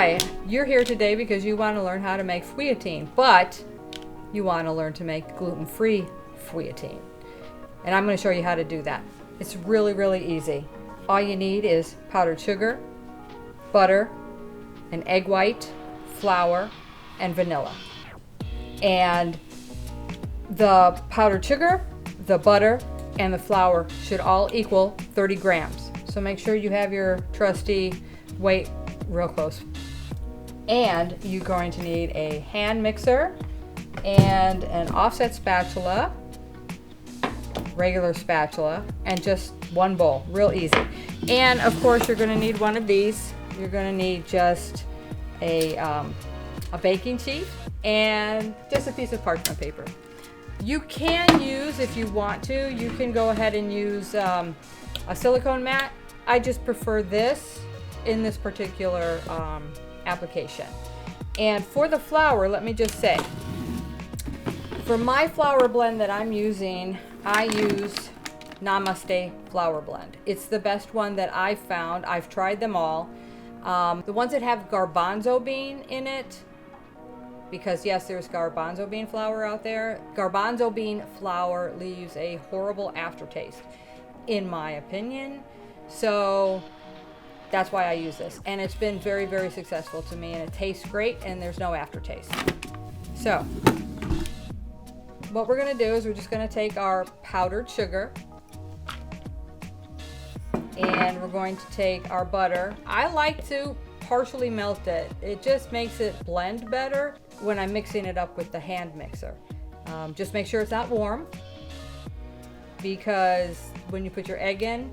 Hi, you're here today because you want to learn how to make feuilletine, but you want to learn to make gluten-free feuilletine. And I'm going to show you how to do that. It's really, really easy. All you need is powdered sugar, butter, an egg white, flour, and vanilla. And the powdered sugar, the butter, and the flour should all equal 30 grams. So make sure you have your trusty weight real close. And you're going to need a hand mixer and an offset spatula, regular spatula, and just one bowl, real easy. And of course you're going to need one of these. You're going to need just a baking sheet and just a piece of parchment paper. You can use, if you want to, you can go ahead and use a silicone mat. I just prefer this in this particular application. And for the flour, let me just say, for my flour blend that I'm using, I use Namaste flour blend. It's the best one that I've found. I've tried them all. The ones that have garbanzo bean in it, because yes, there's garbanzo bean flour out there. Garbanzo bean flour leaves a horrible aftertaste, in my opinion. So that's why I use this. And it's been very, very successful to me, and it tastes great and there's no aftertaste. So what we're gonna do is we're just gonna take our powdered sugar and we're going to take our butter. I like to partially melt it. It just makes it blend better when I'm mixing it up with the hand mixer. Just make sure it's not warm, because when you put your egg in,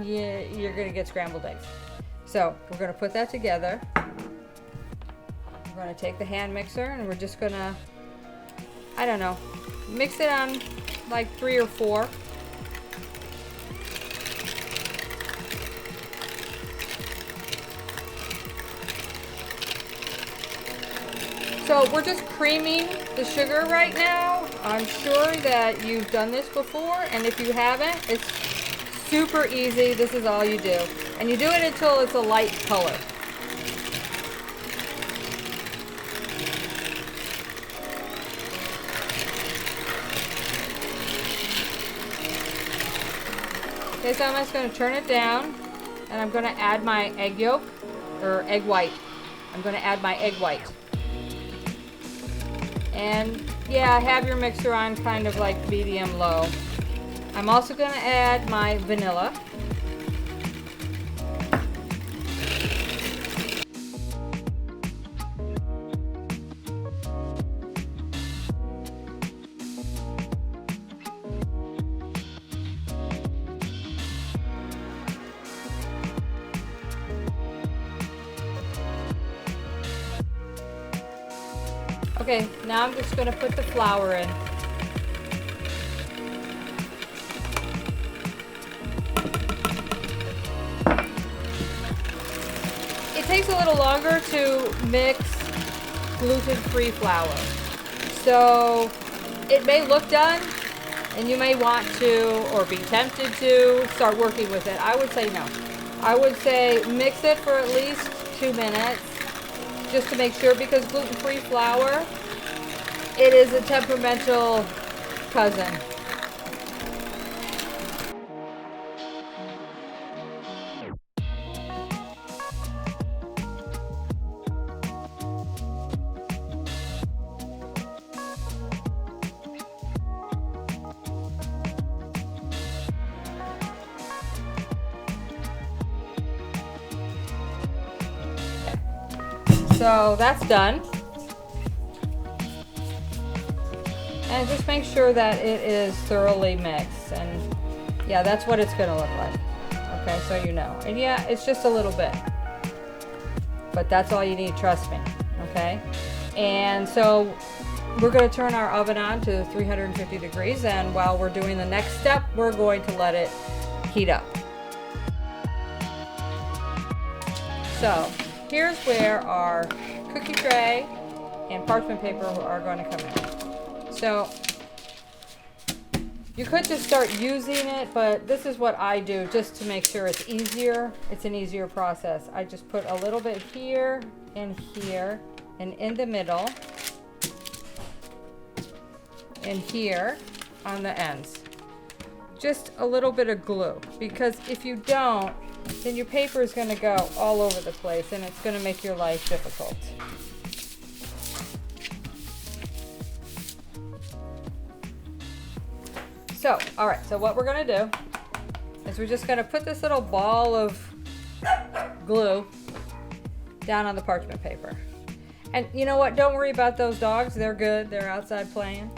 you're gonna get scrambled eggs. So we're gonna put that together. We're gonna take the hand mixer and we're just gonna, I don't know, mix it on like 3 or 4. So we're just creaming the sugar right now. I'm sure that you've done this before, and if you haven't, it's super easy. This is all you do. And you do it until it's a light color. Okay, so I'm just going to turn it down, and I'm going to add my egg yolk, or egg white. I'm going to add my egg white. And yeah, have your mixer on kind of like medium low. I'm also going to add my vanilla. Okay, now I'm just going to put the flour in. It takes a little longer to mix gluten-free flour. So it may look done, and you may want to, or be tempted to, start working with it. I would say no. I would say mix it for at least 2 minutes, just to make sure, because gluten-free flour, it is a temperamental cousin. So that's done. And just make sure that it is thoroughly mixed. And yeah, that's what it's going to look like. Okay, so you know. And yeah, it's just a little bit. But that's all you need, trust me. Okay? And so we're going to turn our oven on to 350 degrees. And while we're doing the next step, we're going to let it heat up. So here's where our cookie tray and parchment paper are going to come in. So You could just start using it, but this is what I do just to make sure it's easier. It's an easier process. I just put a little bit here and here and in the middle and here on the ends. Just a little bit of glue, because if you don't, then your paper is going to go all over the place and it's going to make your life difficult. So, all right, so what we're going to do is we're just going to put this little ball of glue down on the parchment paper. And you know what? Don't worry about those dogs. They're good. They're outside playing.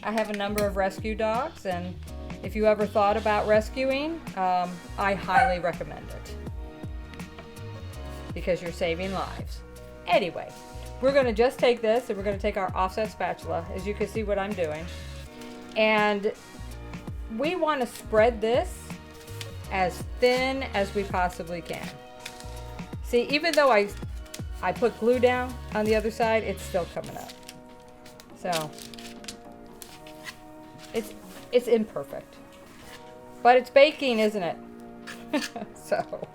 I have a number of rescue dogs, and if you ever thought about rescuing, I highly recommend it because you're saving lives. Anyway, we're going to just take this and we're going to take our offset spatula, as you can see what I'm doing, and we want to spread this as thin as we possibly can. See, even though I put glue down on the other side, it's still coming up. So it's imperfect, but it's baking, isn't it? So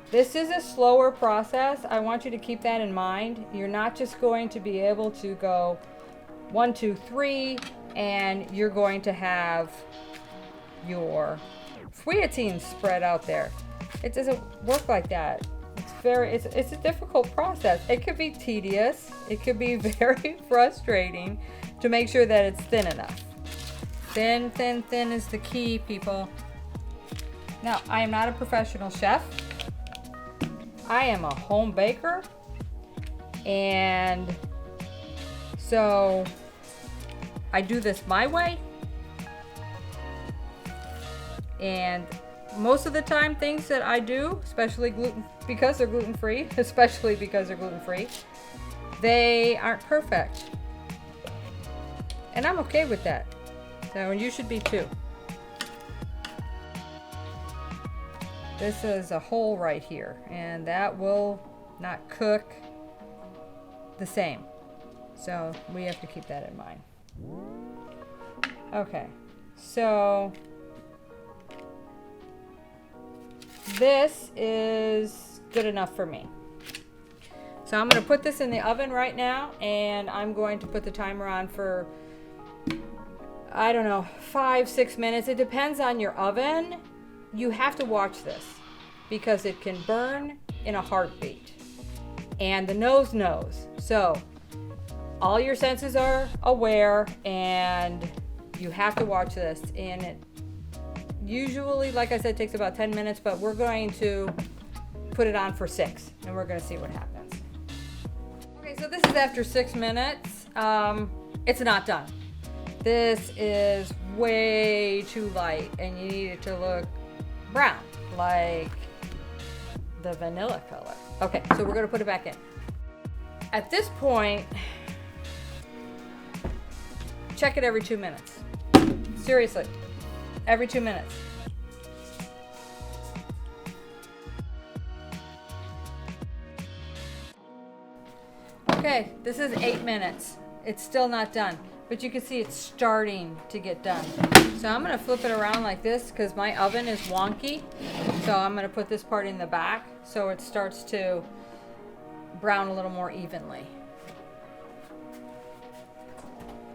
this is a slower process. I want you to keep that in mind. You're not just going to be able to go 1, 2, 3, and you're going to have your feuilletine spread out there. It doesn't work like that. It's a difficult process. It could be tedious. It could be very frustrating to make sure that it's thin enough. Thin, thin, thin is the key, people. Now, I am not a professional chef. I am a home baker. And so I do this my way. And most of the time, things that I do, especially because they're gluten-free, they aren't perfect. And I'm okay with that. So, and you should be too. This is a hole right here, and that will not cook the same. So we have to keep that in mind. Okay, so this is good enough for me. So I'm going to put this in the oven right now, and I'm going to put the timer on for, I don't know, 5-6 minutes. It depends on your oven. You have to watch this because it can burn in a heartbeat. And the nose knows. So all your senses are aware, and you have to watch this. And it usually, like I said, takes about 10 minutes, but we're going to put it on for 6, and we're going to see what happens. Okay, so this is after 6 minutes. It's not done. This is way too light, and you need it to look brown, like the vanilla color. Okay, so we're going to put it back in. At this point, check it every 2 minutes. Seriously, every 2 minutes. Okay, this is 8 minutes. It's still not done, but you can see it's starting to get done. So I'm going to flip it around like this because my oven is wonky. So I'm going to put this part in the back so it starts to brown a little more evenly.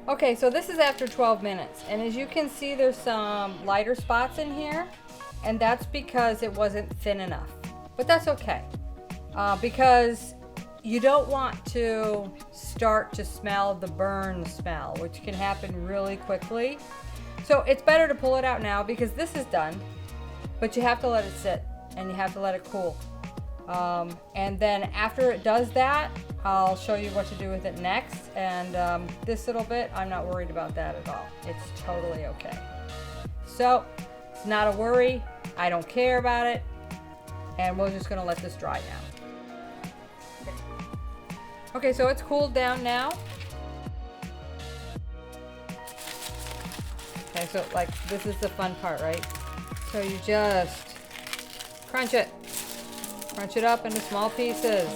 Okay, so this is after 12 minutes, and as you can see, there's some lighter spots in here, and that's because it wasn't thin enough. But that's okay, because you don't want to start to smell the burn smell, which can happen really quickly. So it's better to pull it out now because this is done, but you have to let it sit and you have to let it cool. And then after it does that, I'll show you what to do with it next. And this little bit, I'm not worried about that at all. It's totally okay. So it's not a worry. I don't care about it. And we're just gonna let this dry now. Okay, so it's cooled down now. Okay, so like this is the fun part, right? So you just crunch it. Crunch it up into small pieces.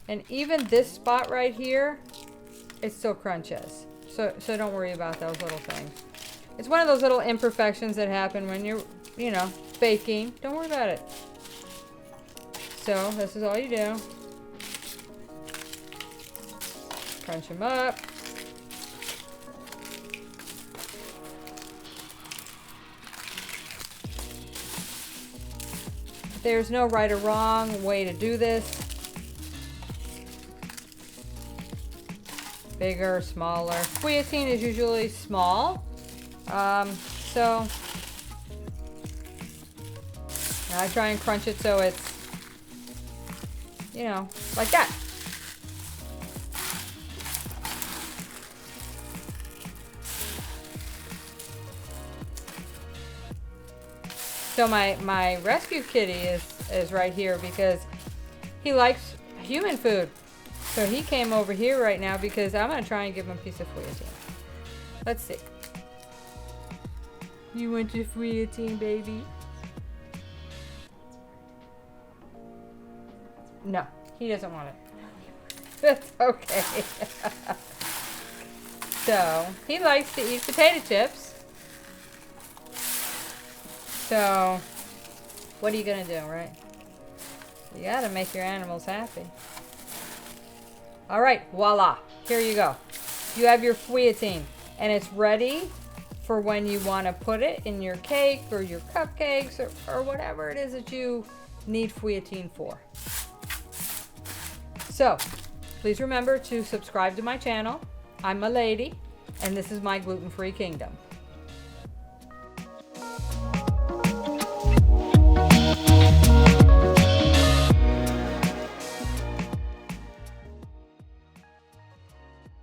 And even this spot right here, it still crunches. So don't worry about those little things. It's one of those little imperfections that happen when you're, you know, baking. Don't worry about it. So this is all you do. Crunch them up. There's no right or wrong way to do this. Bigger, smaller. Feuilletine is usually small. So I try and crunch it so it's, you know, like that. So my rescue kitty is right here because he likes human food. So he came over here right now because I'm going to try and give him a piece of feuilletine. Let's see. You want your feuilletine, baby? No, he doesn't want it. That's okay. So he likes to eat potato chips. So, what are you gonna do, right? You gotta make your animals happy. All right, voila, here you go. You have your feuilletine, and it's ready for when you wanna put it in your cake or your cupcakes or whatever it is that you need feuilletine for. So, please remember to subscribe to my channel. I'm Milady, and this is my gluten-free kingdom.